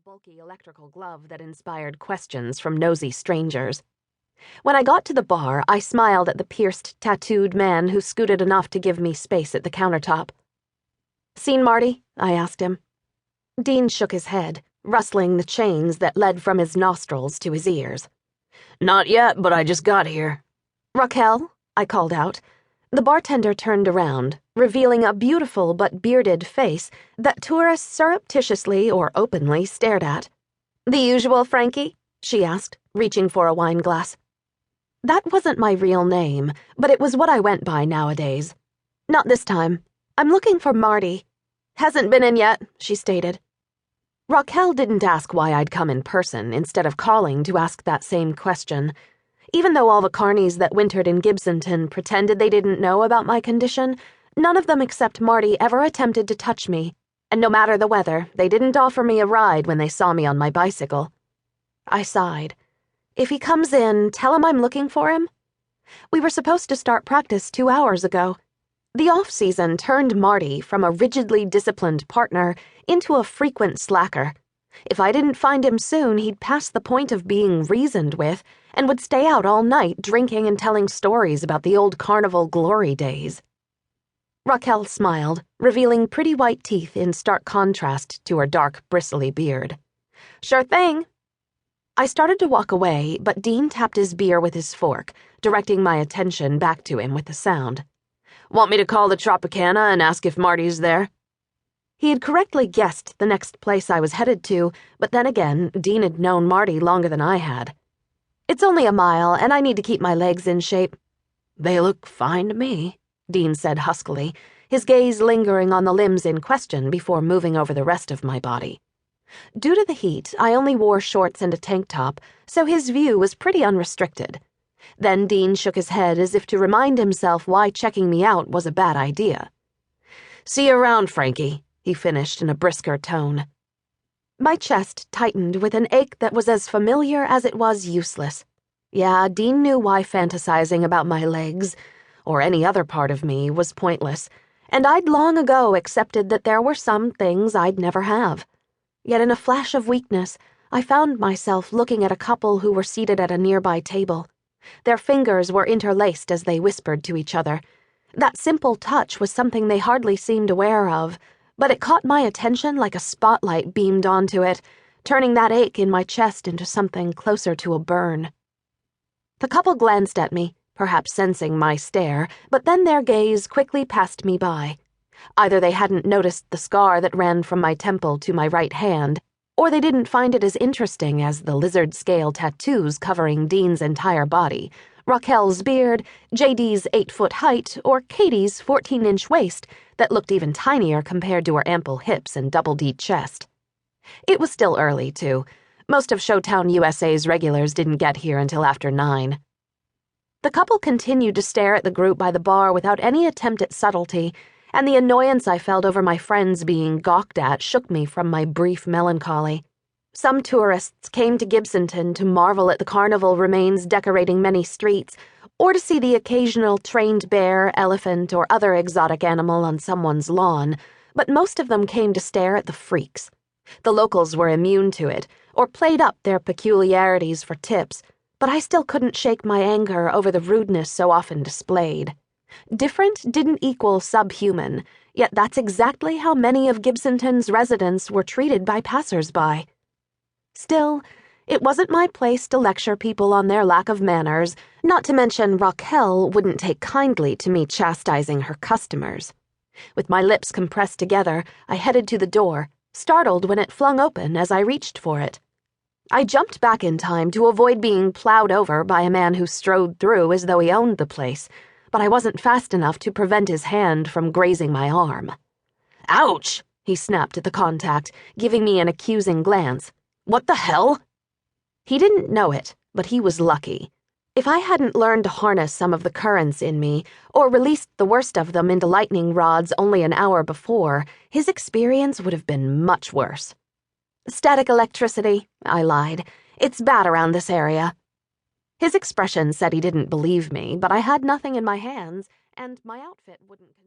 bulky electrical glove that inspired questions from nosy strangers. When I got to the bar, I smiled at the pierced, tattooed man who scooted enough to give me space at the countertop. "Seen Marty?" I asked him. Dean shook his head, rustling the chains that led from his nostrils to his ears. "Not yet, but I just got here." "Raquel?" I called out. The bartender turned around, revealing a beautiful but bearded face that tourists surreptitiously or openly stared at. "The usual, Frankie?" she asked, reaching for a wine glass. That wasn't my real name, but it was what I went by nowadays. "Not this time. I'm looking for Marty." "Hasn't been in yet," she stated. Raquel didn't ask why I'd come in person instead of calling to ask that same question. Even though all the carnies that wintered in Gibsonton pretended they didn't know about my condition, none of them except Marty ever attempted to touch me, and no matter the weather, they didn't offer me a ride when they saw me on my bicycle. I sighed. If he comes in, tell him I'm looking for him. We were supposed to start practice 2 hours ago. The off-season turned Marty from a rigidly disciplined partner into a frequent slacker. If I didn't find him soon, he'd pass the point of being reasoned with and would stay out all night drinking and telling stories about the old carnival glory days. Raquel smiled, revealing pretty white teeth in stark contrast to her dark, bristly beard. "Sure thing." I started to walk away, but Dean tapped his beer with his fork, directing my attention back to him with the sound. "Want me to call the Tropicana and ask if Marty's there?" He had correctly guessed the next place I was headed to, but then again, Dean had known Marty longer than I had. "It's only a mile, and I need to keep my legs in shape." "They look fine to me," Dean said huskily, his gaze lingering on the limbs in question before moving over the rest of my body. Due to the heat, I only wore shorts and a tank top, so his view was pretty unrestricted. Then Dean shook his head as if to remind himself why checking me out was a bad idea. "See you around, Frankie," he finished in a brisker tone. My chest tightened with an ache that was as familiar as it was useless. Yeah, Dean knew why fantasizing about my legs, or any other part of me, was pointless, and I'd long ago accepted that there were some things I'd never have. Yet in a flash of weakness, I found myself looking at a couple who were seated at a nearby table. Their fingers were interlaced as they whispered to each other. That simple touch was something they hardly seemed aware of, but it caught my attention like a spotlight beamed onto it, turning that ache in my chest into something closer to a burn. The couple glanced at me, perhaps sensing my stare, but then their gaze quickly passed me by. Either they hadn't noticed the scar that ran from my temple to my right hand, or they didn't find it as interesting as the lizard-scale tattoos covering Dean's entire body, Raquel's beard, JD's 8-foot height, or Katie's 14-inch waist that looked even tinier compared to her ample hips and double-D chest. It was still early, too. Most of Showtown USA's regulars didn't get here until after 9. The couple continued to stare at the group by the bar without any attempt at subtlety, and the annoyance I felt over my friends being gawked at shook me from my brief melancholy. Some tourists came to Gibsonton to marvel at the carnival remains decorating many streets, or to see the occasional trained bear, elephant, or other exotic animal on someone's lawn, but most of them came to stare at the freaks. The locals were immune to it, or played up their peculiarities for tips, but I still couldn't shake my anger over the rudeness so often displayed. Different didn't equal subhuman, yet that's exactly how many of Gibsonton's residents were treated by passers-by. Still, it wasn't my place to lecture people on their lack of manners, not to mention Raquel wouldn't take kindly to me chastising her customers. With my lips compressed together, I headed to the door, startled when it flung open as I reached for it. I jumped back in time to avoid being plowed over by a man who strode through as though he owned the place, but I wasn't fast enough to prevent his hand from grazing my arm. "Ouch!" he snapped at the contact, giving me an accusing glance. "What the hell?" He didn't know it, but he was lucky. If I hadn't learned to harness some of the currents in me, or released the worst of them into lightning rods only an hour before, his experience would have been much worse. "Static electricity," I lied. "It's bad around this area." His expression said he didn't believe me, but I had nothing in my hands, and my outfit wouldn't